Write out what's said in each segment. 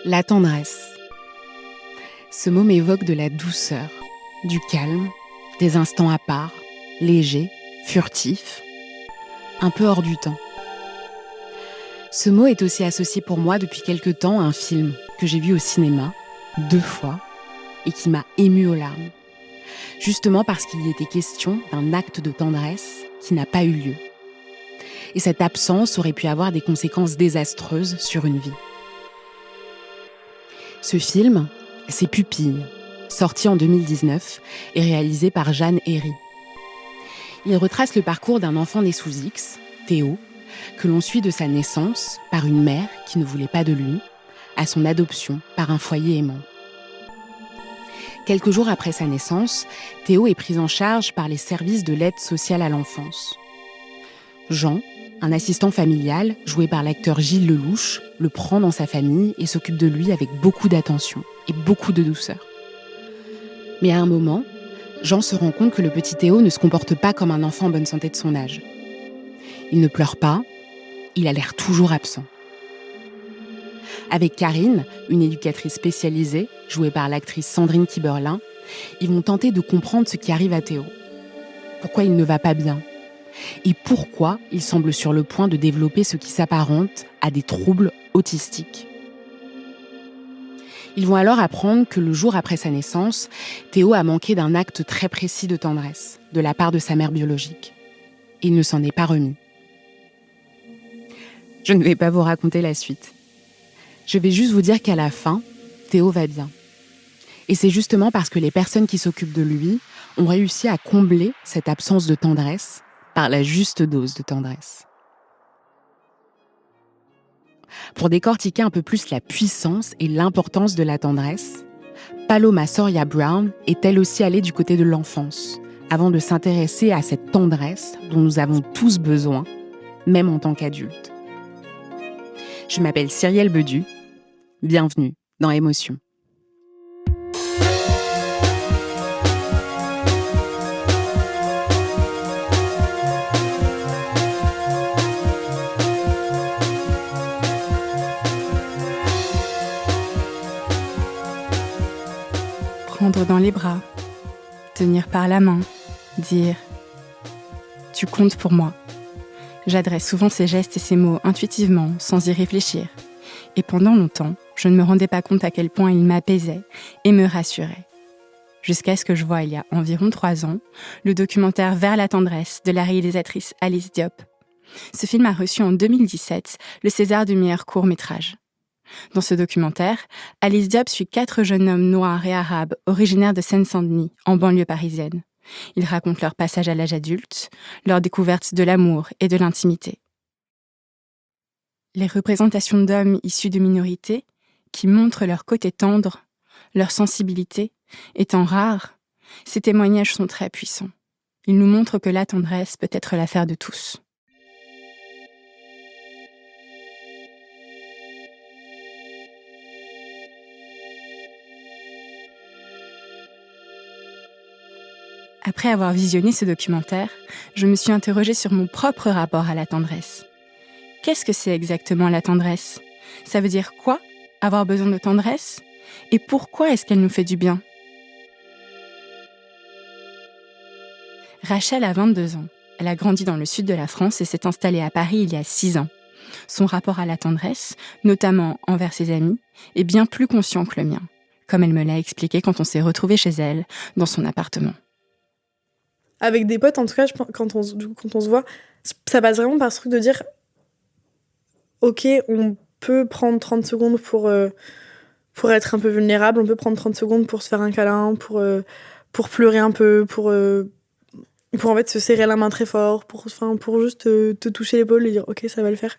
La tendresse. Ce mot m'évoque de la douceur, du calme, des instants à part, légers, furtifs, un peu hors du temps. Ce mot est aussi associé pour moi depuis quelque temps à un film que j'ai vu au cinéma, 2 fois, et qui m'a émue aux larmes. Justement parce qu'il y était question d'un acte de tendresse qui n'a pas eu lieu. Et cette absence aurait pu avoir des conséquences désastreuses sur une vie. Ce film, c'est Pupille, sorti en 2019 et réalisé par Jeanne Herry. Il retrace le parcours d'un enfant né sous X, Théo, que l'on suit de sa naissance par une mère qui ne voulait pas de lui, à son adoption par un foyer aimant. Quelques jours après sa naissance, Théo est pris en charge par les services de l'aide sociale à l'enfance. Jean, un assistant familial, joué par l'acteur Gilles Lelouch, le prend dans sa famille et s'occupe de lui avec beaucoup d'attention et beaucoup de douceur. Mais à un moment, Jean se rend compte que le petit Théo ne se comporte pas comme un enfant en bonne santé de son âge. Il ne pleure pas, il a l'air toujours absent. Avec Karine, une éducatrice spécialisée, jouée par l'actrice Sandrine Kiberlin, ils vont tenter de comprendre ce qui arrive à Théo. Pourquoi il ne va pas bien ? Et pourquoi il semble sur le point de développer ce qui s'apparente à des troubles autistiques. Ils vont alors apprendre que le jour après sa naissance, Théo a manqué d'un acte très précis de tendresse de la part de sa mère biologique. Et il ne s'en est pas remis. Je ne vais pas vous raconter la suite. Je vais juste vous dire qu'à la fin, Théo va bien. Et c'est justement parce que les personnes qui s'occupent de lui ont réussi à combler cette absence de tendresse par la juste dose de tendresse. Pour décortiquer un peu plus la puissance et l'importance de la tendresse, Paloma Soria Brown est elle aussi allée du côté de l'enfance, avant de s'intéresser à cette tendresse dont nous avons tous besoin, même en tant qu'adultes. Je m'appelle Cyrielle Bedu. Bienvenue dans Émotion. Prendre dans les bras, tenir par la main, dire « Tu comptes pour moi ». J'adresse souvent ces gestes et ces mots intuitivement, sans y réfléchir. Et pendant longtemps, je ne me rendais pas compte à quel point ils m'apaisaient et me rassuraient. Jusqu'à ce que je vois, il y a environ 3 ans, le documentaire Vers la tendresse de la réalisatrice Alice Diop. Ce film a reçu en 2017 le César du meilleur court-métrage. Dans ce documentaire, Alice Diop suit 4 jeunes hommes noirs et arabes originaires de Seine-Saint-Denis, en banlieue parisienne. Ils racontent leur passage à l'âge adulte, leur découverte de l'amour et de l'intimité. Les représentations d'hommes issus de minorités, qui montrent leur côté tendre, leur sensibilité, étant rares, ces témoignages sont très puissants. Ils nous montrent que la tendresse peut être l'affaire de tous. Après avoir visionné ce documentaire, je me suis interrogée sur mon propre rapport à la tendresse. Qu'est-ce que c'est exactement la tendresse ? Ça veut dire quoi, avoir besoin de tendresse ? Et pourquoi est-ce qu'elle nous fait du bien ? Rachel a 22 ans. Elle a grandi dans le sud de la France et s'est installée à Paris il y a 6 ans. Son rapport à la tendresse, notamment envers ses amis, est bien plus conscient que le mien, comme elle me l'a expliqué quand on s'est retrouvés chez elle, dans son appartement. Avec des potes, en tout cas, quand on se voit, ça passe vraiment par ce truc de dire ok, on peut prendre 30 secondes pour être un peu vulnérable, on peut prendre 30 secondes pour se faire un câlin, pour pleurer un peu, pour en fait se serrer la main très fort, pour juste te toucher l'épaule et dire ok, ça va le faire.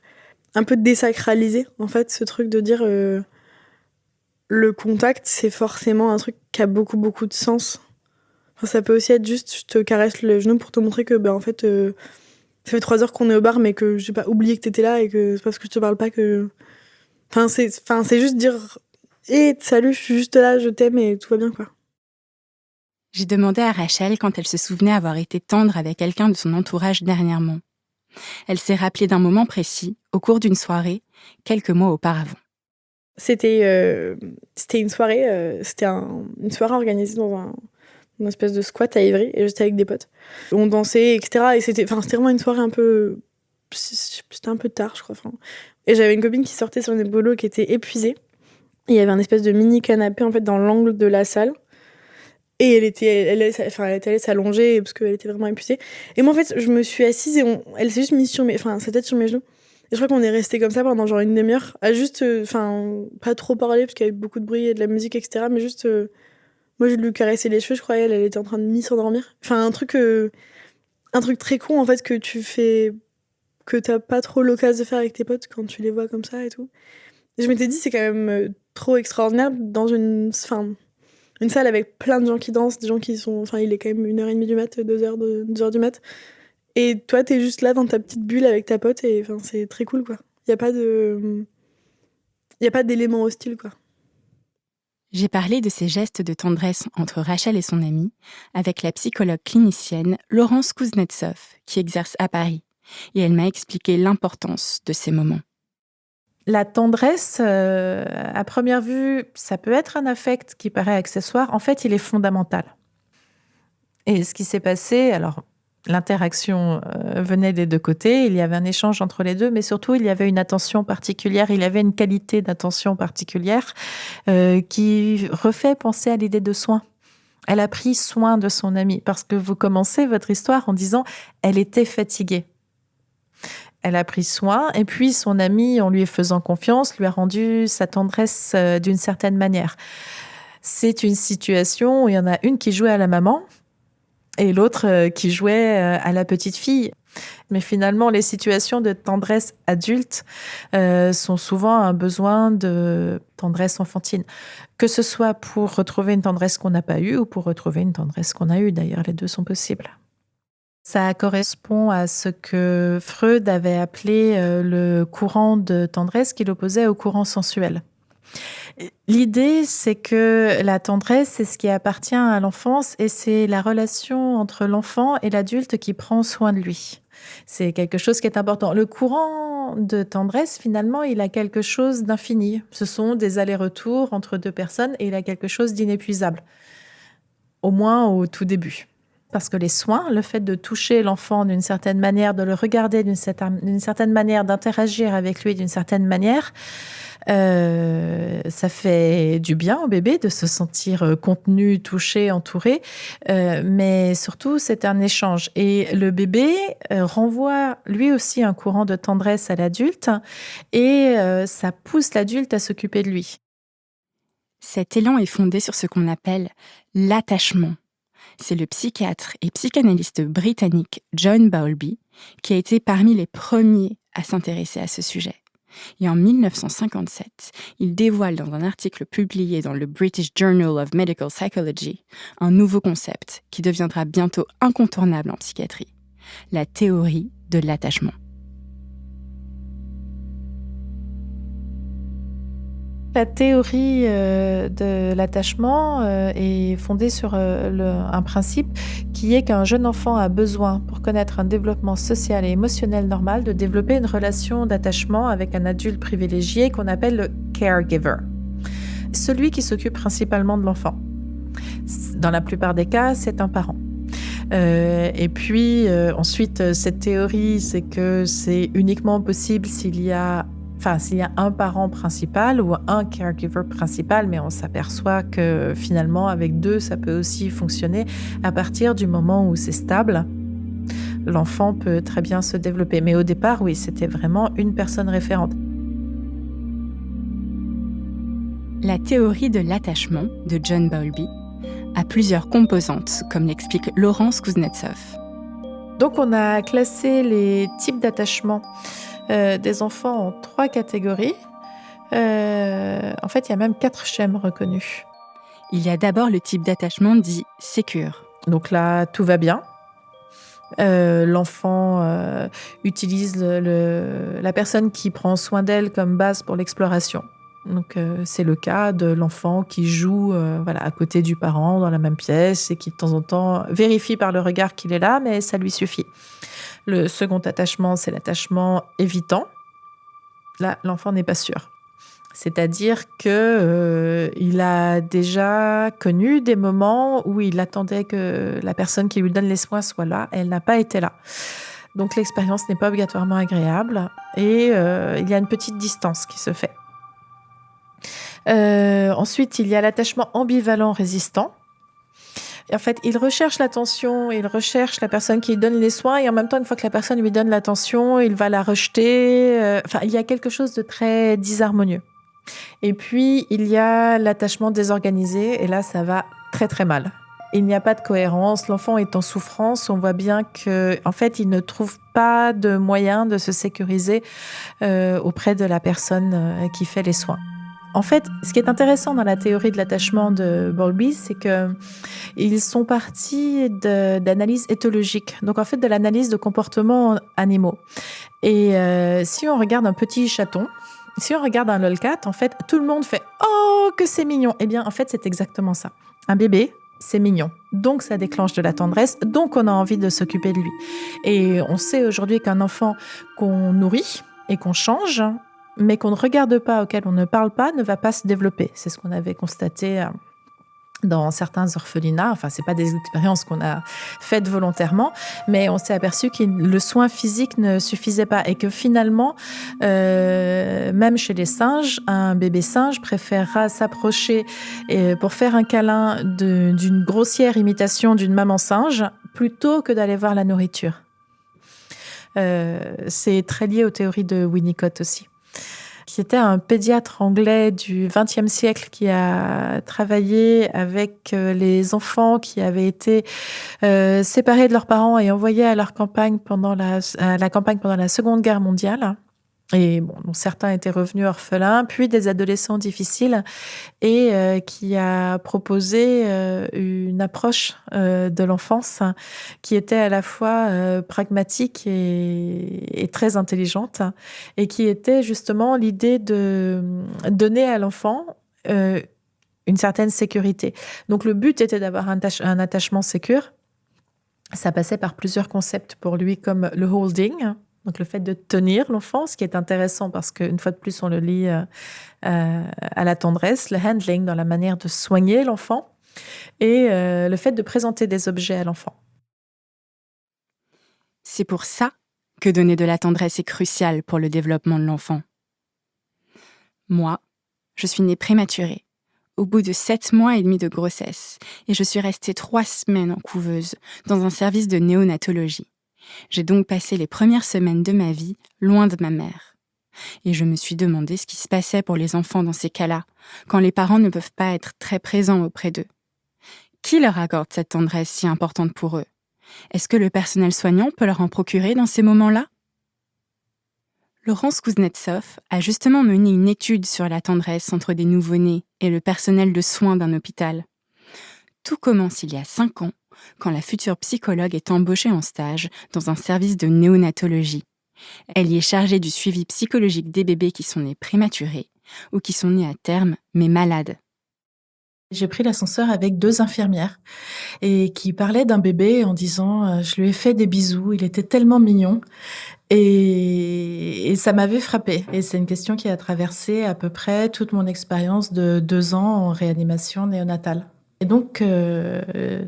Un peu désacraliser, en fait, ce truc de dire le contact, c'est forcément un truc qui a beaucoup, beaucoup de sens. Enfin, ça peut aussi être juste, je te caresse le genou pour te montrer que, en fait, ça fait 3 heures qu'on est au bar, mais que j'ai pas oublié que t'étais là et que c'est parce que je te parle pas que... c'est juste dire salut, je suis juste là, je t'aime et tout va bien, quoi. J'ai demandé à Rachel quand elle se souvenait avoir été tendre avec quelqu'un de son entourage dernièrement. Elle s'est rappelée d'un moment précis, au cours d'une soirée, quelques mois auparavant. C'était une soirée, une soirée organisée dans une espèce de squat à Ivry, et j'étais avec des potes. On dansait, etc. Et c'était vraiment une soirée un peu... C'était un peu tard, je crois. Et j'avais une copine qui sortait sur une bolo qui était épuisée. Et il y avait un espèce de mini canapé, en fait, dans l'angle de la salle. Et elle était allée s'allonger parce qu'elle était vraiment épuisée. Et moi, en fait, je me suis assise et elle s'est juste mise sa tête sur mes genoux. Et je crois qu'on est resté comme ça pendant genre une demi-heure, à juste, pas trop parler parce qu'il y avait beaucoup de bruit et de la musique, etc. Mais juste, moi, je lui caressais les cheveux, je croyais, elle était en train de mi-s'endormir. Un truc très con, en fait, que tu fais, que t'as pas trop l'occasion de faire avec tes potes quand tu les vois comme ça et tout. Et je m'étais dit, c'est quand même trop extraordinaire dans une salle avec plein de gens qui dansent, des gens qui sont... il est quand même 1h30 du mat, 2h du mat. Et toi, t'es juste là dans ta petite bulle avec ta pote et c'est très cool, quoi. Il y a pas d'élément hostile, quoi. J'ai parlé de ces gestes de tendresse entre Rachel et son amie avec la psychologue clinicienne Laurence Kuznetsov, qui exerce à Paris. Et elle m'a expliqué l'importance de ces moments. La tendresse, à première vue, ça peut être un affect qui paraît accessoire. En fait, il est fondamental. Et ce qui s'est passé, alors l'interaction venait des deux côtés, il y avait un échange entre les deux, mais surtout il y avait une attention particulière, il y avait une qualité d'attention particulière qui refait penser à l'idée de soin. Elle a pris soin de son amie, parce que vous commencez votre histoire en disant « elle était fatiguée ». Elle a pris soin, et puis son amie, en lui faisant confiance, lui a rendu sa tendresse d'une certaine manière. C'est une situation où il y en a une qui jouait à la maman, et l'autre qui jouait à la petite fille. Mais finalement, les situations de tendresse adulte sont souvent un besoin de tendresse enfantine. Que ce soit pour retrouver une tendresse qu'on n'a pas eue ou pour retrouver une tendresse qu'on a eue. D'ailleurs, les deux sont possibles. Ça correspond à ce que Freud avait appelé le courant de tendresse qu'il opposait au courant sensuel. L'idée, c'est que la tendresse, c'est ce qui appartient à l'enfance et c'est la relation entre l'enfant et l'adulte qui prend soin de lui. C'est quelque chose qui est important. Le courant de tendresse, finalement, il a quelque chose d'infini. Ce sont des allers-retours entre deux personnes et il a quelque chose d'inépuisable. Au moins au tout début. Parce que les soins, le fait de toucher l'enfant d'une certaine manière, de le regarder d'une certaine manière, d'interagir avec lui d'une certaine manière, ça fait du bien au bébé de se sentir contenu, touché, entouré. Mais surtout, c'est un échange. Et le bébé renvoie lui aussi un courant de tendresse à l'adulte et ça pousse l'adulte à s'occuper de lui. Cet élan est fondé sur ce qu'on appelle l'attachement. C'est le psychiatre et psychanalyste britannique John Bowlby qui a été parmi les premiers à s'intéresser à ce sujet. Et en 1957, il dévoile dans un article publié dans le British Journal of Medical Psychology un nouveau concept qui deviendra bientôt incontournable en psychiatrie, la théorie de l'attachement. La théorie de l'attachement est fondée sur un principe qui est qu'un jeune enfant a besoin, pour connaître un développement social et émotionnel normal, de développer une relation d'attachement avec un adulte privilégié qu'on appelle le caregiver, celui qui s'occupe principalement de l'enfant. Dans la plupart des cas, c'est un parent. Et puis ensuite, cette théorie, c'est que c'est uniquement possible s'il y a un parent principal ou un caregiver principal, mais on s'aperçoit que finalement, avec deux, ça peut aussi fonctionner. À partir du moment où c'est stable, l'enfant peut très bien se développer. Mais au départ, oui, c'était vraiment une personne référente. La théorie de l'attachement de John Bowlby a plusieurs composantes, comme l'explique Laurence Kuznetsov. Donc, on a classé les types d'attachement des enfants en 3 catégories. En fait, il y a même 4 schèmes reconnus. Il y a d'abord le type d'attachement dit sécure. Donc là, tout va bien. L'enfant utilise la personne qui prend soin d'elle comme base pour l'exploration. Donc c'est le cas de l'enfant qui joue à côté du parent dans la même pièce et qui de temps en temps vérifie par le regard qu'il est là, mais ça lui suffit. Le second attachement, c'est l'attachement évitant. Là, l'enfant n'est pas sûr. C'est-à-dire que il a déjà connu des moments où il attendait que la personne qui lui donne les soins soit là. Elle n'a pas été là. Donc l'expérience n'est pas obligatoirement agréable et il y a une petite distance qui se fait. Ensuite, il y a l'attachement ambivalent résistant. Et en fait, il recherche l'attention, il recherche la personne qui lui donne les soins et en même temps, une fois que la personne lui donne l'attention, il va la rejeter. Il y a quelque chose de très disharmonieux. Et puis, il y a l'attachement désorganisé et là, ça va très très mal. Il n'y a pas de cohérence, l'enfant est en souffrance, on voit bien qu'en fait, il ne trouve pas de moyen de se sécuriser auprès de la personne qui fait les soins. En fait, ce qui est intéressant dans la théorie de l'attachement de Bowlby, c'est qu'ils sont partis d'analyses éthologiques, donc en fait de l'analyse de comportements animaux. Et si on regarde un petit chaton, si on regarde un lolcat, en fait, tout le monde fait « Oh, que c'est mignon !» Eh bien, en fait, c'est exactement ça. Un bébé, c'est mignon. Donc, ça déclenche de la tendresse. Donc, on a envie de s'occuper de lui. Et on sait aujourd'hui qu'un enfant qu'on nourrit et qu'on change, mais qu'on ne regarde pas, auquel on ne parle pas, ne va pas se développer. C'est ce qu'on avait constaté dans certains orphelinats. Enfin, c'est pas des expériences qu'on a faites volontairement, mais on s'est aperçu que le soin physique ne suffisait pas et que finalement, même chez les singes, un bébé singe préférera s'approcher pour faire un câlin d'une grossière imitation d'une maman singe plutôt que d'aller voir la nourriture. C'est très lié aux théories de Winnicott aussi, qui était un pédiatre anglais du XXe siècle qui a travaillé avec les enfants qui avaient été séparés de leurs parents et envoyés à leur campagne pendant la Seconde Guerre mondiale. Et bon, certains étaient revenus orphelins, puis des adolescents difficiles, et qui a proposé une approche de l'enfance qui était à la fois pragmatique et très intelligente, et qui était justement l'idée de donner à l'enfant une certaine sécurité. Donc le but était d'avoir un attachement sécure. Ça passait par plusieurs concepts pour lui, comme le holding, donc le fait de tenir l'enfant, ce qui est intéressant parce qu'une fois de plus, on le lie à la tendresse, le handling dans la manière de soigner l'enfant et le fait de présenter des objets à l'enfant. C'est pour ça que donner de la tendresse est crucial pour le développement de l'enfant. Moi, je suis née prématurée, au bout de 7 mois et demi de grossesse, et je suis restée 3 semaines en couveuse dans un service de néonatologie. J'ai donc passé les premières semaines de ma vie loin de ma mère. Et je me suis demandé ce qui se passait pour les enfants dans ces cas-là, quand les parents ne peuvent pas être très présents auprès d'eux. Qui leur accorde cette tendresse si importante pour eux ? Est-ce que le personnel soignant peut leur en procurer dans ces moments-là ? Laurence Kuznetsov a justement mené une étude sur la tendresse entre des nouveau-nés et le personnel de soins d'un hôpital. Tout commence il y a 5 ans, quand la future psychologue est embauchée en stage dans un service de néonatologie. Elle y est chargée du suivi psychologique des bébés qui sont nés prématurés ou qui sont nés à terme, mais malades. J'ai pris l'ascenseur avec 2 infirmières et qui parlaient d'un bébé en disant « Je lui ai fait des bisous, il était tellement mignon ». Et ça m'avait frappée. Et c'est une question qui a traversé à peu près toute mon expérience de 2 ans en réanimation néonatale. Et donc,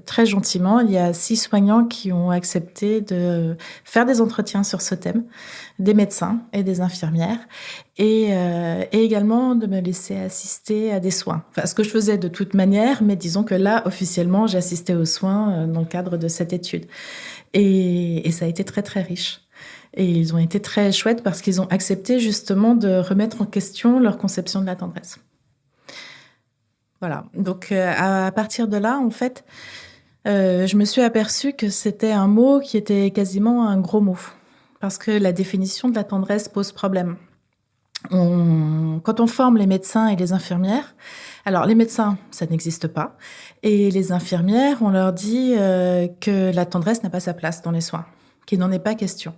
très gentiment, il y a 6 soignants qui ont accepté de faire des entretiens sur ce thème, des médecins et des infirmières, et également de me laisser assister à des soins. Enfin, ce que je faisais de toute manière, mais disons que là, officiellement, j'assistais aux soins dans le cadre de cette étude. Et ça a été très, très riche. Et ils ont été très chouettes parce qu'ils ont accepté justement de remettre en question leur conception de la tendresse. Voilà, donc à partir de là, en fait, je me suis aperçue que c'était un mot qui était quasiment un gros mot, parce que la définition de la tendresse pose problème. Quand on forme les médecins et les infirmières, alors les médecins, ça n'existe pas, et les infirmières, on leur dit que la tendresse n'a pas sa place dans les soins, qu'il n'en est pas question.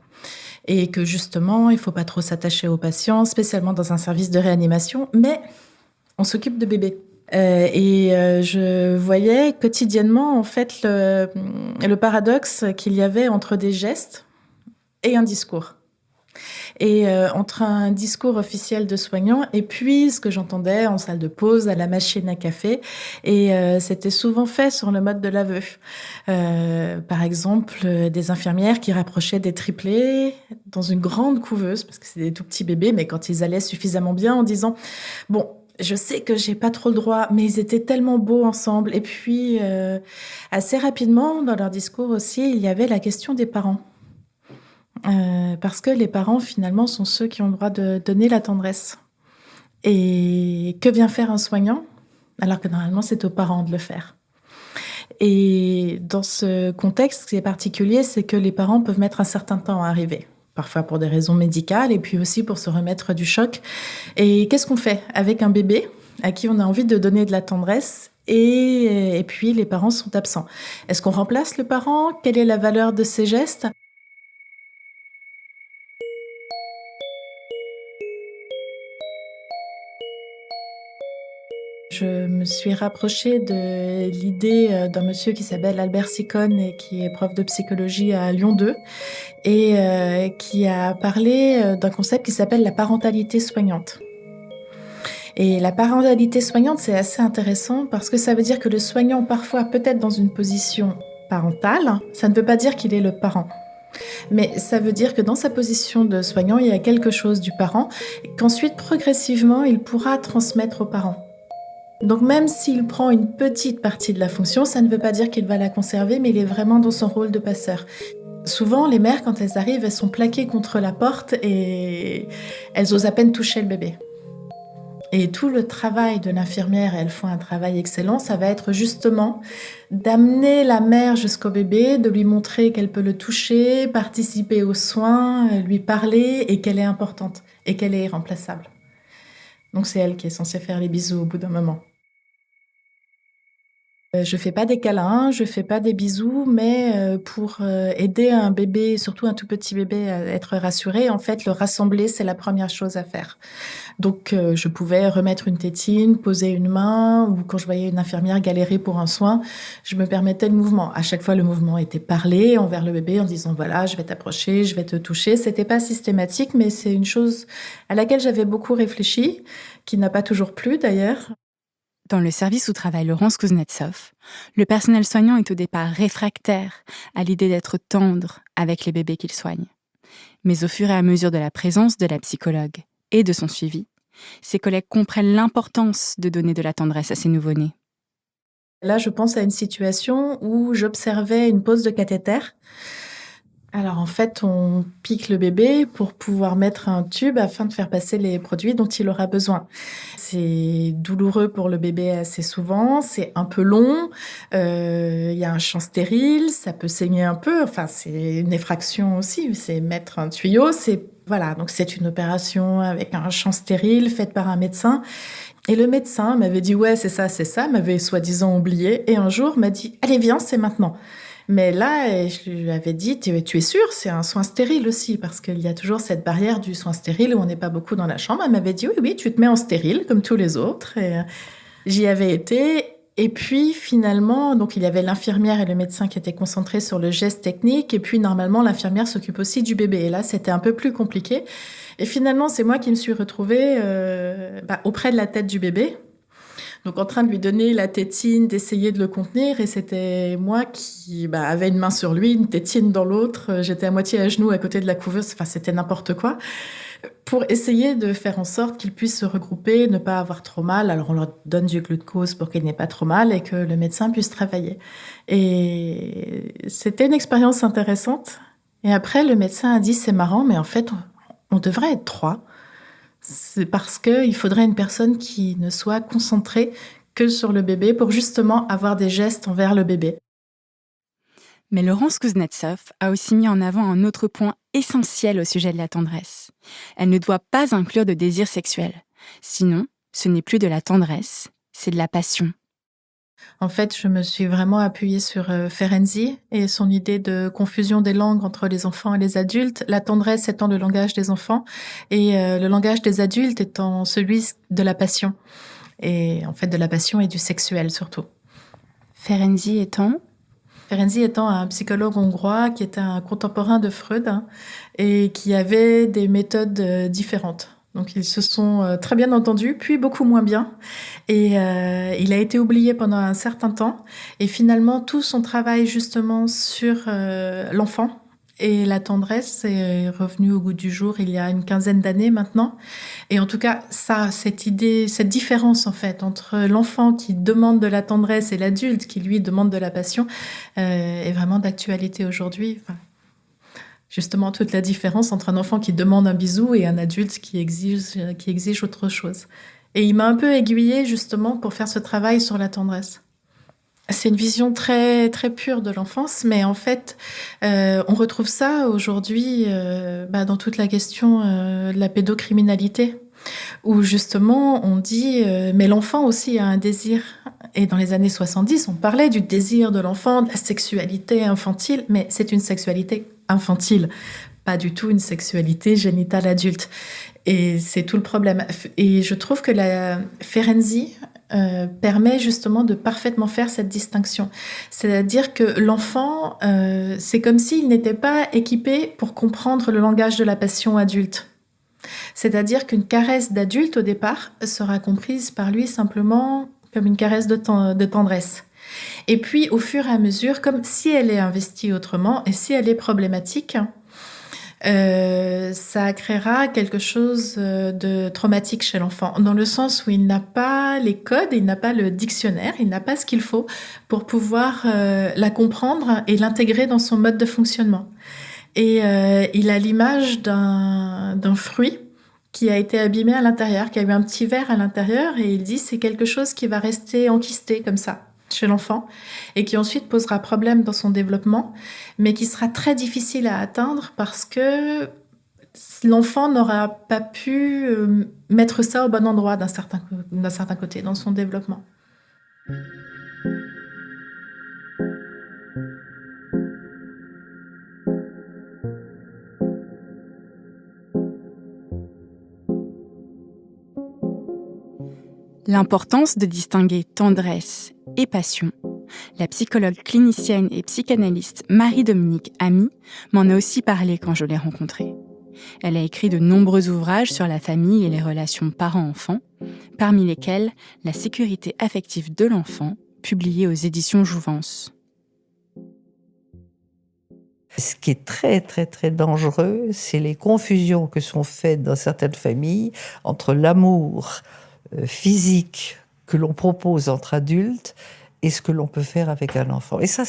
Et que justement, il ne faut pas trop s'attacher aux patients, spécialement dans un service de réanimation, mais on s'occupe de bébés. Je voyais quotidiennement en fait le paradoxe qu'il y avait entre des gestes et un discours. Et entre un discours officiel de soignant et puis ce que j'entendais en salle de pause, à la machine à café. Et c'était souvent fait sur le mode de l'aveu. Par exemple, des infirmières qui rapprochaient des triplés dans une grande couveuse, parce que c'est des tout petits bébés, mais quand ils allaient suffisamment bien en disant « Bon, je sais que j'ai pas trop le droit, mais ils étaient tellement beaux ensemble. » Et puis, assez rapidement, dans leur discours aussi, il y avait la question des parents. Parce que les parents, finalement, sont ceux qui ont le droit de donner la tendresse. Et que vient faire un soignant? Alors que normalement, c'est aux parents de le faire. Et dans ce contexte, ce qui est particulier, c'est que les parents peuvent mettre un certain temps à arriver. Parfois pour des raisons médicales et puis aussi pour se remettre du choc. Et qu'est-ce qu'on fait avec un bébé à qui on a envie de donner de la tendresse et puis les parents sont absents? Est-ce qu'on remplace le parent? Quelle est la valeur de ces gestes? Je me suis rapprochée de l'idée d'un monsieur qui s'appelle Albert Sicone et qui est prof de psychologie à Lyon 2 et qui a parlé d'un concept qui s'appelle la parentalité soignante. Et la parentalité soignante, c'est assez intéressant parce que ça veut dire que le soignant, parfois, peut être dans une position parentale. Ça ne veut pas dire qu'il est le parent. Mais ça veut dire que dans sa position de soignant, il y a quelque chose du parent et qu'ensuite, progressivement, il pourra transmettre aux parents. Donc même s'il prend une petite partie de la fonction, ça ne veut pas dire qu'il va la conserver, mais il est vraiment dans son rôle de passeur. Souvent, les mères, quand elles arrivent, elles sont plaquées contre la porte et elles osent à peine toucher le bébé. Et tout le travail de l'infirmière, elles font un travail excellent, ça va être justement d'amener la mère jusqu'au bébé, de lui montrer qu'elle peut le toucher, participer aux soins, lui parler et qu'elle est importante et qu'elle est irremplaçable. Donc c'est elle qui est censée faire les bisous au bout d'un moment. Je fais pas des câlins, je fais pas des bisous, mais pour aider un bébé, surtout un tout petit bébé, à être rassuré, en fait, le rassembler, c'est la première chose à faire. Donc, je pouvais remettre une tétine, poser une main, ou quand je voyais une infirmière galérer pour un soin, je me permettais le mouvement. À chaque fois, le mouvement était parlé envers le bébé en disant, voilà, je vais t'approcher, je vais te toucher. C'était pas systématique, mais c'est une chose à laquelle j'avais beaucoup réfléchi, qui n'a pas toujours plu d'ailleurs. Dans le service où travaille Laurence Kuznetsov, le personnel soignant est au départ réfractaire à l'idée d'être tendre avec les bébés qu'il soigne. Mais au fur et à mesure de la présence de la psychologue et de son suivi, ses collègues comprennent l'importance de donner de la tendresse à ces nouveau-nés. Là, je pense à une situation où j'observais une pose de cathéter. Alors en fait, on pique le bébé pour pouvoir mettre un tube afin de faire passer les produits dont il aura besoin. C'est douloureux pour le bébé assez souvent, c'est un peu long, il y a un champ stérile, ça peut saigner un peu, enfin c'est une effraction aussi, c'est mettre un tuyau, voilà, donc c'est une opération avec un champ stérile faite par un médecin. Et le médecin m'avait dit « ouais, c'est ça », m'avait soi-disant oublié, et un jour m'a dit « allez, viens, c'est maintenant ». Mais là, je lui avais dit, tu es sûre, c'est un soin stérile aussi, parce qu'il y a toujours cette barrière du soin stérile où on n'est pas beaucoup dans la chambre. Elle m'avait dit, oui, tu te mets en stérile, comme tous les autres. Et j'y avais été. Et puis, finalement, donc il y avait l'infirmière et le médecin qui étaient concentrés sur le geste technique. Et puis, normalement, l'infirmière s'occupe aussi du bébé. Et là, c'était un peu plus compliqué. Et finalement, c'est moi qui me suis retrouvée auprès de la tête du bébé. Donc en train de lui donner la tétine, d'essayer de le contenir, et c'était moi qui avait une main sur lui, une tétine dans l'autre, j'étais à moitié à genoux à côté de la couveuse, enfin c'était n'importe quoi, pour essayer de faire en sorte qu'ils puissent se regrouper, ne pas avoir trop mal. Alors on leur donne du glucose pour qu'ils n'aient pas trop mal et que le médecin puisse travailler. Et c'était une expérience intéressante. Et après le médecin a dit, c'est marrant, mais en fait on devrait être 3. C'est parce qu'il faudrait une personne qui ne soit concentrée que sur le bébé pour justement avoir des gestes envers le bébé. Mais Laurence Kuznetsov a aussi mis en avant un autre point essentiel au sujet de la tendresse. Elle ne doit pas inclure de désir sexuel. Sinon, ce n'est plus de la tendresse, c'est de la passion. En fait, je me suis vraiment appuyée sur Ferenczi et son idée de confusion des langues entre les enfants et les adultes, la tendresse étant le langage des enfants et le langage des adultes étant celui de la passion. Et en fait, de la passion et du sexuel surtout. Ferenczi étant Ferenczi étant un psychologue hongrois qui était un contemporain de Freud, hein, et qui avait des méthodes différentes. Donc ils se sont très bien entendus, puis beaucoup moins bien. Et il a été oublié pendant un certain temps. Et finalement, tout son travail justement sur l'enfant et la tendresse est revenu au goût du jour il y a une quinzaine d'années maintenant. Et en tout cas, cette idée, cette différence en fait entre l'enfant qui demande de la tendresse et l'adulte qui lui demande de la passion est vraiment d'actualité aujourd'hui. Enfin, justement, toute la différence entre un enfant qui demande un bisou et un adulte qui exige autre chose. Et il m'a un peu aiguillée justement pour faire ce travail sur la tendresse. C'est une vision très, très pure de l'enfance, mais en fait, on retrouve ça aujourd'hui dans toute la question de la pédocriminalité, où justement on dit mais l'enfant aussi a un désir. Et dans les années 70, on parlait du désir de l'enfant, de la sexualité infantile, mais c'est une sexualité infantile, pas du tout une sexualité génitale adulte. Et c'est tout le problème. Et je trouve que la Ferenczi permet justement de parfaitement faire cette distinction. C'est-à-dire que l'enfant, c'est comme s'il n'était pas équipé pour comprendre le langage de la passion adulte. C'est-à-dire qu'une caresse d'adulte, au départ, sera comprise par lui simplement comme une caresse de tendresse. Et puis, au fur et à mesure, comme si elle est investie autrement et si elle est problématique, ça créera quelque chose de traumatique chez l'enfant, dans le sens où il n'a pas les codes, il n'a pas le dictionnaire, il n'a pas ce qu'il faut pour pouvoir la comprendre et l'intégrer dans son mode de fonctionnement. Et il a l'image d'un fruit qui a été abîmé à l'intérieur, qui a eu un petit verre à l'intérieur, et il dit c'est quelque chose qui va rester enquisté comme ça chez l'enfant et qui ensuite posera problème dans son développement, mais qui sera très difficile à atteindre parce que l'enfant n'aura pas pu mettre ça au bon endroit d'un certain côté dans son développement. L'importance de distinguer tendresse et passion, la psychologue clinicienne et psychanalyste Marie-Dominique Ami m'en a aussi parlé quand je l'ai rencontrée. Elle a écrit de nombreux ouvrages sur la famille et les relations parents-enfants, parmi lesquels La sécurité affective de l'enfant, publié aux éditions Jouvence. Ce qui est très, très, très dangereux, c'est les confusions que sont faites dans certaines familles entre l'amour physique que l'on propose entre adultes et ce que l'on peut faire avec un enfant. Et ça,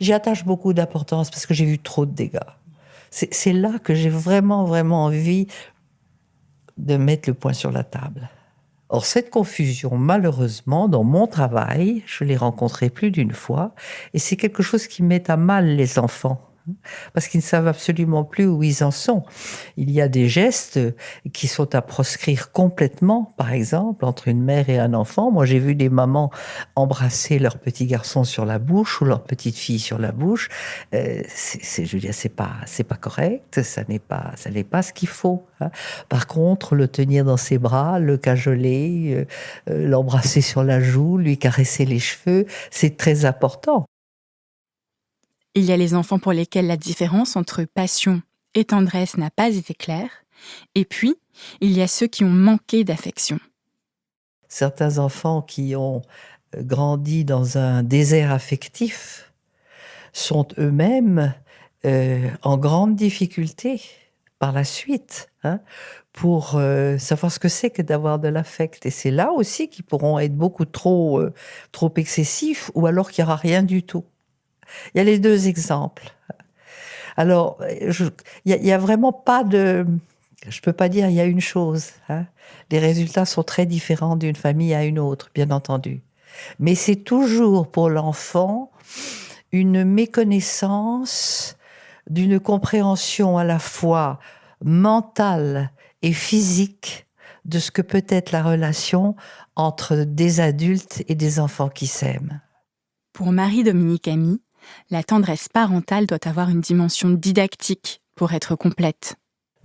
j'y attache beaucoup d'importance parce que j'ai vu trop de dégâts. C'est là que j'ai vraiment, vraiment envie de mettre le point sur la table. Or, cette confusion, malheureusement, dans mon travail, je l'ai rencontrée plus d'une fois, et c'est quelque chose qui met à mal les enfants, parce qu'ils ne savent absolument plus où ils en sont. Il y a des gestes qui sont à proscrire complètement, par exemple, entre une mère et un enfant. Moi, j'ai vu des mamans embrasser leur petit garçon sur la bouche ou leur petite fille sur la bouche. Je veux dire, c'est pas correct, ça n'est pas ce qu'il faut. Hein. Par contre, le tenir dans ses bras, le cajoler, l'embrasser sur la joue, lui caresser les cheveux, c'est très important. Il y a les enfants pour lesquels la différence entre passion et tendresse n'a pas été claire. Et puis, il y a ceux qui ont manqué d'affection. Certains enfants qui ont grandi dans un désert affectif sont eux-mêmes en grande difficulté par la suite pour savoir ce que c'est que d'avoir de l'affect. Et c'est là aussi qu'ils pourront être beaucoup trop excessifs ou alors qu'il n'y aura rien du tout. Il y a les deux exemples. Alors, il y a vraiment pas de... Je peux pas dire il y a une chose. Les résultats sont très différents d'une famille à une autre, bien entendu. Mais c'est toujours pour l'enfant une méconnaissance d'une compréhension à la fois mentale et physique de ce que peut être la relation entre des adultes et des enfants qui s'aiment. Pour Marie-Dominique Ami, la tendresse parentale doit avoir une dimension didactique pour être complète.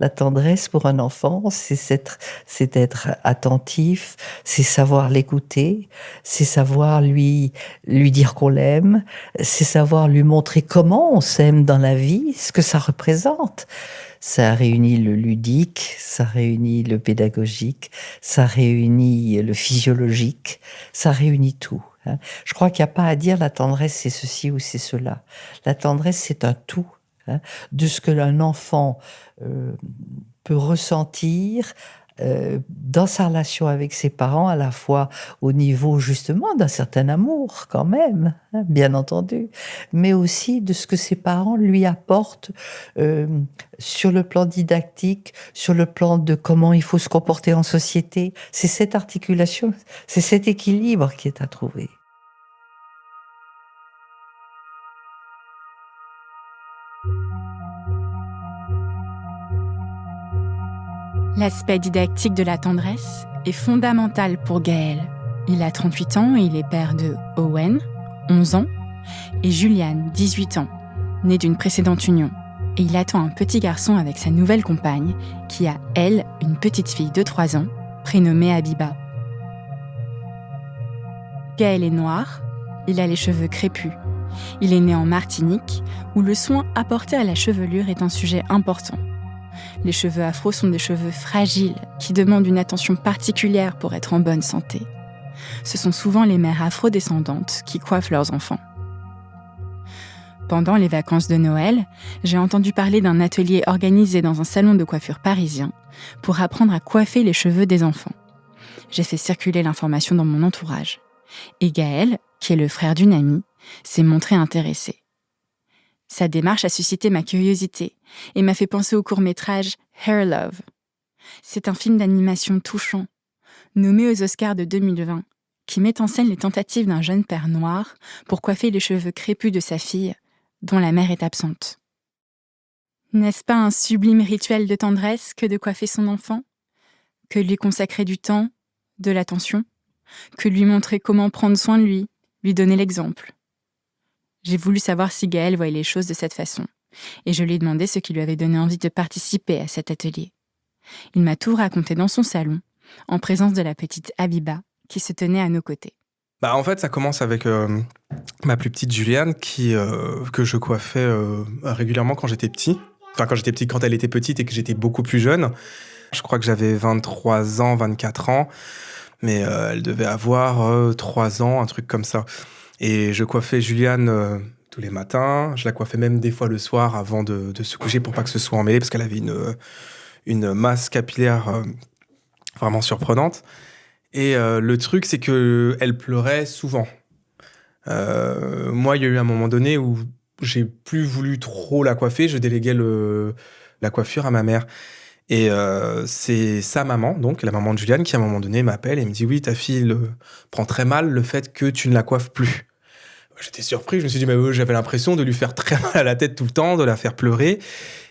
La tendresse pour un enfant, c'est être attentif, c'est savoir l'écouter, c'est savoir lui dire qu'on l'aime, c'est savoir lui montrer comment on s'aime dans la vie, ce que ça représente. Ça réunit le ludique, ça réunit le pédagogique, ça réunit le physiologique, ça réunit tout. Je crois qu'il n'y a pas à dire la tendresse c'est ceci ou c'est cela. La tendresse c'est un tout. De ce que un enfant peut ressentir dans sa relation avec ses parents, à la fois au niveau justement d'un certain amour quand même, bien entendu, mais aussi de ce que ses parents lui apportent sur le plan didactique, sur le plan de comment il faut se comporter en société. C'est cette articulation, c'est cet équilibre qui est à trouver. L'aspect didactique de la tendresse est fondamental pour Gaël. Il a 38 ans et il est père de Owen, 11 ans, et Juliane, 18 ans, née d'une précédente union. Et il attend un petit garçon avec sa nouvelle compagne, qui a, elle, une petite fille de 3 ans, prénommée Abiba. Gaël est noir, il a les cheveux crépus. Il est né en Martinique, où le soin apporté à la chevelure est un sujet important. Les cheveux afro sont des cheveux fragiles qui demandent une attention particulière pour être en bonne santé. Ce sont souvent les mères afrodescendantes qui coiffent leurs enfants. Pendant les vacances de Noël, j'ai entendu parler d'un atelier organisé dans un salon de coiffure parisien pour apprendre à coiffer les cheveux des enfants. J'ai fait circuler l'information dans mon entourage. Et Gaël, qui est le frère d'une amie, s'est montré intéressé. Sa démarche a suscité ma curiosité et m'a fait penser au court-métrage Hair Love. C'est un film d'animation touchant, nommé aux Oscars de 2020, qui met en scène les tentatives d'un jeune père noir pour coiffer les cheveux crépus de sa fille, dont la mère est absente. N'est-ce pas un sublime rituel de tendresse que de coiffer son enfant ? Que lui consacrer du temps, de l'attention ? Que lui montrer comment prendre soin de lui donner l'exemple ? J'ai voulu savoir si Gaël voyait les choses de cette façon, et je lui ai demandé ce qui lui avait donné envie de participer à cet atelier. Il m'a tout raconté dans son salon, en présence de la petite Abiba, qui se tenait à nos côtés. En fait, ça commence avec ma plus petite Juliane, que je coiffais régulièrement quand j'étais petit. Enfin, quand elle était petite et que j'étais beaucoup plus jeune. Je crois que j'avais 23 ans, 24 ans, mais elle devait avoir 3 ans, un truc comme ça. Et je coiffais Juliane tous les matins. Je la coiffais même des fois le soir avant de se coucher pour pas que ce soit emmêlé, parce qu'elle avait une masse capillaire vraiment surprenante. Et le truc, c'est qu'elle pleurait souvent. Moi, il y a eu un moment donné où j'ai plus voulu trop la coiffer. Je déléguais la coiffure à ma mère. Et c'est sa maman, donc la maman de Juliane, qui à un moment donné m'appelle et me dit « Oui, ta fille prend très mal le fait que tu ne la coiffes plus. » J'étais surpris, je me suis dit « J'avais l'impression de lui faire très mal à la tête tout le temps, de la faire pleurer. »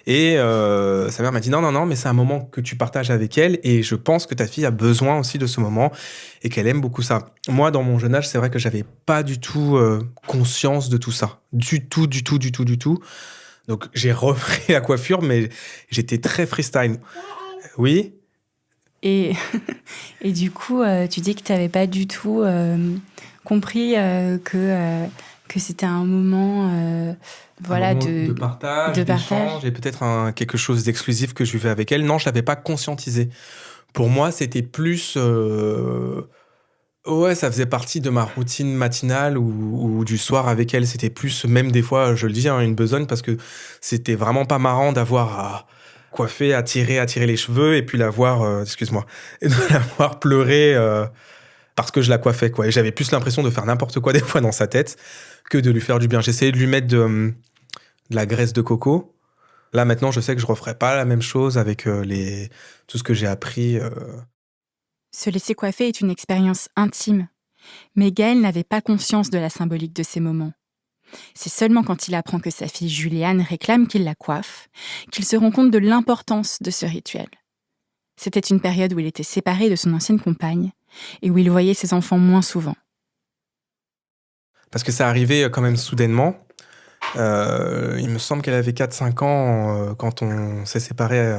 Et sa mère m'a dit « Non, mais c'est un moment que tu partages avec elle et je pense que ta fille a besoin aussi de ce moment et qu'elle aime beaucoup ça. » Moi, dans mon jeune âge, c'est vrai que j'avais pas du tout conscience de tout ça. Du tout. Donc, j'ai repris la coiffure, mais j'étais très freestyle. Oui. Et du coup, tu dis que tu n'avais pas du tout compris que c'était un moment, de partage, d'échange, et peut-être quelque chose d'exclusif que je vivais avec elle. Non, je l'avais pas conscientisé. Pour moi, c'était plus... ça faisait partie de ma routine matinale ou du soir avec elle. C'était plus, même des fois, je le dis, une besogne, parce que c'était vraiment pas marrant d'avoir à coiffer, à tirer les cheveux, et puis de la voir pleurer parce que je la coiffais, quoi. Et j'avais plus l'impression de faire n'importe quoi des fois dans sa tête que de lui faire du bien. J'essayais de lui mettre de la graisse de coco. Là, maintenant, je sais que je referai pas la même chose avec tout ce que j'ai appris. Se laisser coiffer est une expérience intime. Mais Gaël n'avait pas conscience de la symbolique de ces moments. C'est seulement quand il apprend que sa fille Juliane réclame qu'il la coiffe qu'il se rend compte de l'importance de ce rituel. C'était une période où il était séparé de son ancienne compagne et où il voyait ses enfants moins souvent. Parce que ça arrivait quand même soudainement. Il me semble qu'elle avait 4-5 ans quand on s'est séparés.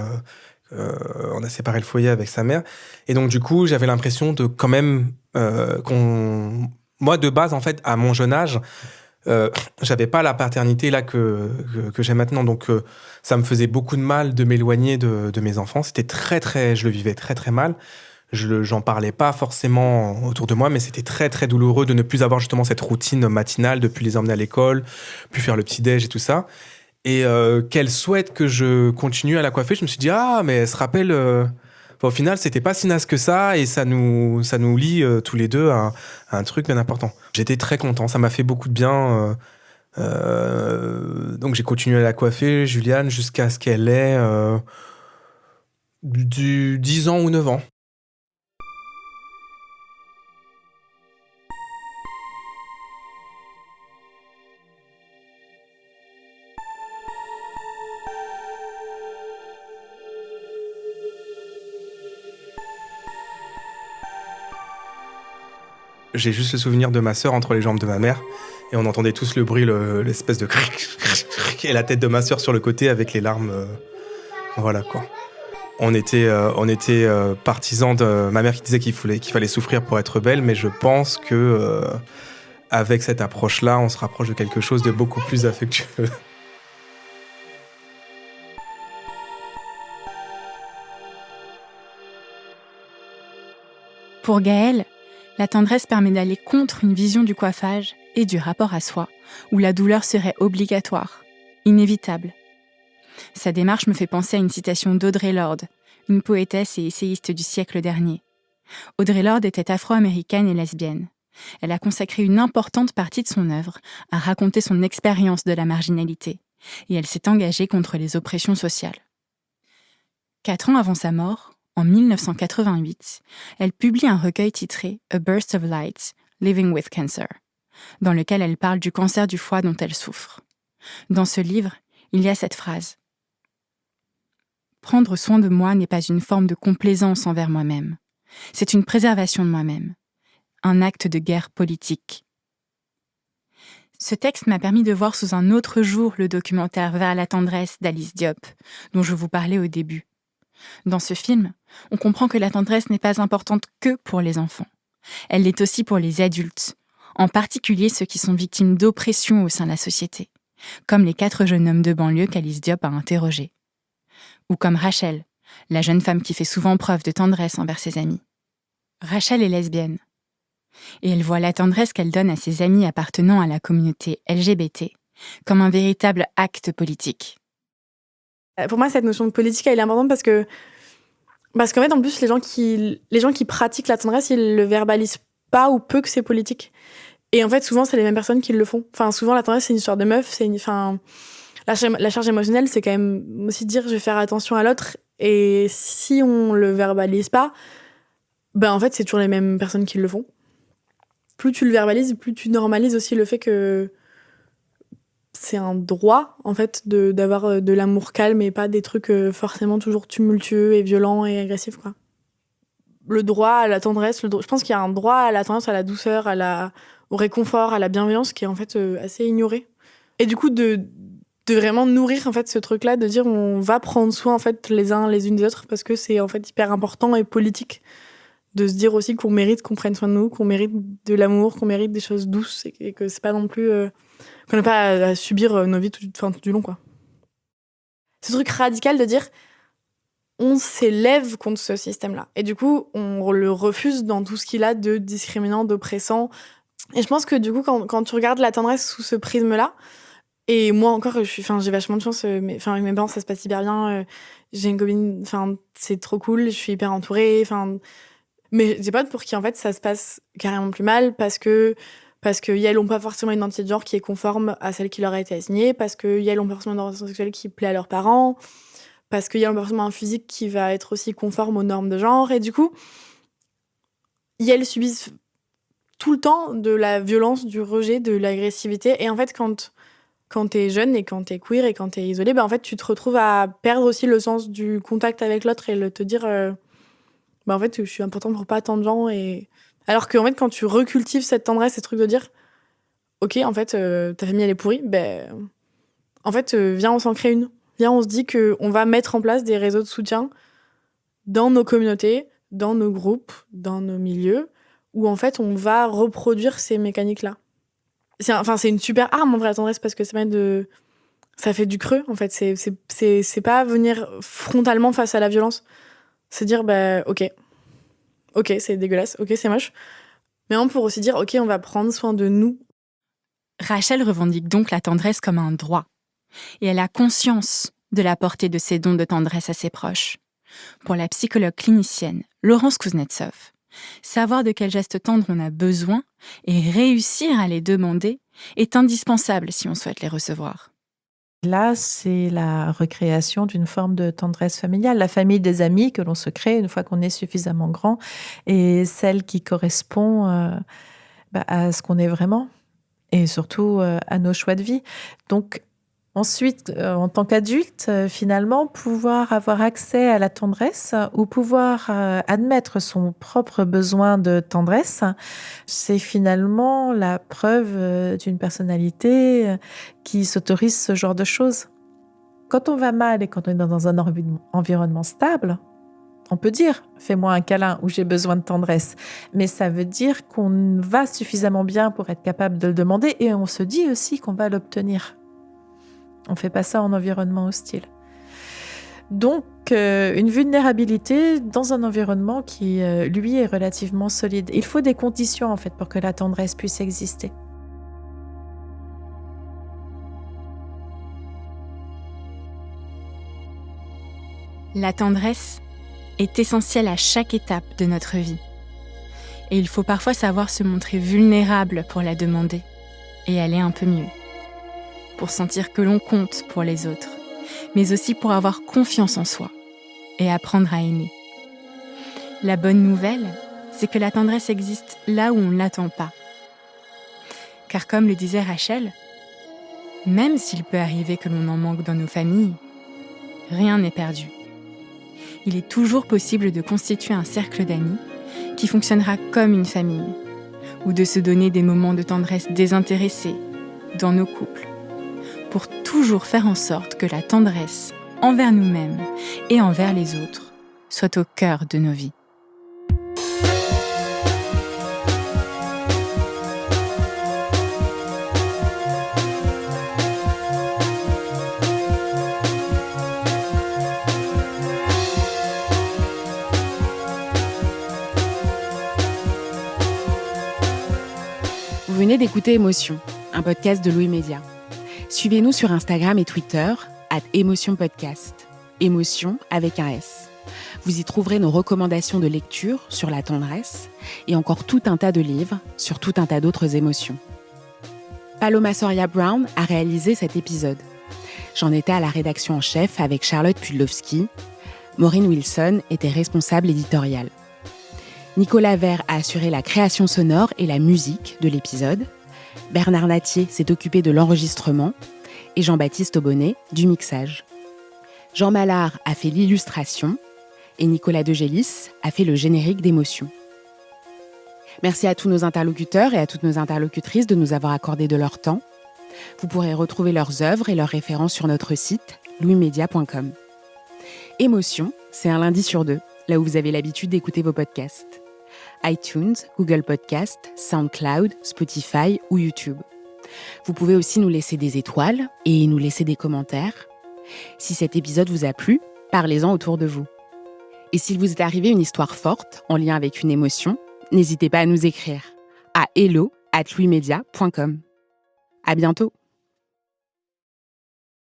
On a séparé le foyer avec sa mère. Et donc, du coup, j'avais l'impression de quand même Moi, de base, en fait, à mon jeune âge, j'avais pas la paternité là que j'ai maintenant. Donc, ça me faisait beaucoup de mal de m'éloigner de mes enfants. C'était je le vivais très, très mal. J'en parlais pas forcément autour de moi, mais c'était très, très douloureux de ne plus avoir justement cette routine matinale, de plus les emmener à l'école, plus faire le petit-déj et tout ça. Et qu'elle souhaite que je continue à la coiffer, je me suis dit, ah, mais elle se rappelle, au final, c'était pas si naze que ça, et ça nous lie tous les deux à un truc bien important. J'étais très content, ça m'a fait beaucoup de bien. Donc j'ai continué à la coiffer, Juliane, jusqu'à ce qu'elle ait 10 ans ou 9 ans. J'ai juste le souvenir de ma sœur entre les jambes de ma mère, et on entendait tous le bruit, l'espèce de et la tête de ma sœur sur le côté avec les larmes. Voilà quoi. On était partisans de ma mère qui disait qu'il fallait souffrir pour être belle, mais je pense que avec cette approche-là, on se rapproche de quelque chose de beaucoup plus affectueux. Pour Gaëlle, la tendresse permet d'aller contre une vision du coiffage et du rapport à soi, où la douleur serait obligatoire, inévitable. Sa démarche me fait penser à une citation d'Audre Lorde, une poétesse et essayiste du siècle dernier. Audre Lorde était afro-américaine et lesbienne. Elle a consacré une importante partie de son œuvre à raconter son expérience de la marginalité, et elle s'est engagée contre les oppressions sociales. 4 ans avant sa mort, en 1988, elle publie un recueil titré « A Burst of Light, Living with Cancer », dans lequel elle parle du cancer du foie dont elle souffre. Dans ce livre, il y a cette phrase « Prendre soin de moi n'est pas une forme de complaisance envers moi-même. C'est une préservation de moi-même, un acte de guerre politique. » Ce texte m'a permis de voir sous un autre jour le documentaire « Vers la tendresse » d'Alice Diop, dont je vous parlais au début. Dans ce film, on comprend que la tendresse n'est pas importante que pour les enfants. Elle l'est aussi pour les adultes, en particulier ceux qui sont victimes d'oppression au sein de la société, comme les 4 jeunes hommes de banlieue qu'Alice Diop a interrogés. Ou comme Rachel, la jeune femme qui fait souvent preuve de tendresse envers ses amis. Rachel est lesbienne, et elle voit la tendresse qu'elle donne à ses amis appartenant à la communauté LGBT comme un véritable acte politique. Pour moi, cette notion de politique, elle est importante parce qu'en fait, en plus, les gens qui pratiquent la tendresse, ils le verbalisent pas ou peu que c'est politique. Et en fait, souvent, c'est les mêmes personnes qui le font. Enfin, souvent, la tendresse, c'est une histoire de meuf. La charge émotionnelle, c'est quand même aussi dire je vais faire attention à l'autre. Et si on le verbalise pas, ben en fait, c'est toujours les mêmes personnes qui le font. Plus tu le verbalises, plus tu normalises aussi le fait que c'est un droit, en fait, d'avoir de l'amour calme et pas des trucs forcément toujours tumultueux et violents et agressifs, quoi. Le droit à la tendresse, je pense qu'il y a un droit à la tendresse, à la douceur, au réconfort, à la bienveillance qui est en fait assez ignoré. Et du coup, de vraiment nourrir en fait ce truc-là, de dire on va prendre soin en fait les uns les unes des autres parce que c'est en fait hyper important et politique de se dire aussi qu'on mérite qu'on prenne soin de nous, qu'on mérite de l'amour, qu'on mérite des choses douces et que c'est pas non plus qu'on n'a pas à subir nos vies tout du long, quoi. Ce truc radical de dire on s'élève contre ce système-là. Et du coup, on le refuse dans tout ce qu'il a de discriminant, d'oppressant. Et je pense que du coup, quand tu regardes la tendresse sous ce prisme-là, et moi encore, j'ai vachement de chance, avec mes parents, ça se passe hyper bien. J'ai une copine, c'est trop cool, je suis hyper entourée. Mais j'ai potes pour qui, en fait, ça se passe carrément plus mal parce que elles n'ont pas forcément une identité de genre qui est conforme à celle qui leur a été assignée, parce qu'elles n'ont pas forcément une orientation sexuelle qui plaît à leurs parents, parce qu'elles n'ont pas forcément un physique qui va être aussi conforme aux normes de genre. Et du coup, elles subissent tout le temps de la violence, du rejet, de l'agressivité. Et en fait, quand t'es jeune et quand t'es queer et quand t'es isolé, en fait, tu te retrouves à perdre aussi le sens du contact avec l'autre et te dire en fait, je suis important pour pas tant de gens. Alors qu'en fait, quand tu recultives cette tendresse, ce truc de dire ok, en fait, ta famille, elle est pourrie, En fait, viens, on s'en crée une. Viens, on se dit qu'on va mettre en place des réseaux de soutien dans nos communautés, dans nos groupes, dans nos milieux, où en fait, on va reproduire ces mécaniques-là. C'est une super arme, en vrai, la tendresse, parce que ça fait du creux, en fait. C'est pas venir frontalement face à la violence. C'est dire, ok, c'est dégueulasse, ok, c'est moche. Mais on peut aussi dire, ok, on va prendre soin de nous. Rachel revendique donc la tendresse comme un droit. Et elle a conscience de la portée de ces dons de tendresse à ses proches. Pour la psychologue clinicienne Laurence Kuznetsov, savoir de quels gestes tendres on a besoin et réussir à les demander est indispensable si on souhaite les recevoir. Là, c'est la recréation d'une forme de tendresse familiale. La famille des amis que l'on se crée une fois qu'on est suffisamment grand et celle qui correspond à ce qu'on est vraiment et surtout à nos choix de vie. Donc, ensuite, en tant qu'adulte, finalement, pouvoir avoir accès à la tendresse ou pouvoir admettre son propre besoin de tendresse, c'est finalement la preuve d'une personnalité qui s'autorise ce genre de choses. Quand on va mal et quand on est dans un environnement stable, on peut dire « fais-moi un câlin » ou « j'ai besoin de tendresse ». Mais ça veut dire qu'on va suffisamment bien pour être capable de le demander et on se dit aussi qu'on va l'obtenir. On ne fait pas ça en environnement hostile. Donc, une vulnérabilité dans un environnement qui, lui, est relativement solide. Il faut des conditions, en fait, pour que la tendresse puisse exister. La tendresse est essentielle à chaque étape de notre vie. Et il faut parfois savoir se montrer vulnérable pour la demander et aller un peu mieux. Pour sentir que l'on compte pour les autres, mais aussi pour avoir confiance en soi et apprendre à aimer. La bonne nouvelle, c'est que la tendresse existe là où on ne l'attend pas. Car comme le disait Rachel, même s'il peut arriver que l'on en manque dans nos familles, rien n'est perdu. Il est toujours possible de constituer un cercle d'amis qui fonctionnera comme une famille, ou de se donner des moments de tendresse désintéressés dans nos couples, pour toujours faire en sorte que la tendresse envers nous-mêmes et envers les autres soit au cœur de nos vies. Vous venez d'écouter Émotion, un podcast de Louis Média. Suivez-nous sur Instagram et Twitter @émotionpodcast. Émotion avec un S. Vous y trouverez nos recommandations de lecture sur la tendresse et encore tout un tas de livres sur tout un tas d'autres émotions. Paloma Soria Brown a réalisé cet épisode. J'en étais à la rédaction en chef avec Charlotte Pudlowski. Maureen Wilson était responsable éditoriale. Nicolas Vert a assuré la création sonore et la musique de l'épisode. Bernard Natier s'est occupé de l'enregistrement et Jean-Baptiste Aubonnet du mixage. Jean Mallard a fait l'illustration et Nicolas Degélis a fait le générique d'Émotion. Merci à tous nos interlocuteurs et à toutes nos interlocutrices de nous avoir accordé de leur temps. Vous pourrez retrouver leurs œuvres et leurs références sur notre site louismedia.com. Émotion, c'est un lundi sur 2, là où vous avez l'habitude d'écouter vos podcasts. iTunes, Google Podcast, SoundCloud, Spotify ou YouTube. Vous pouvez aussi nous laisser des étoiles et nous laisser des commentaires. Si cet épisode vous a plu, parlez-en autour de vous. Et s'il vous est arrivé une histoire forte en lien avec une émotion, n'hésitez pas à nous écrire à hello@louismedia.com. À bientôt.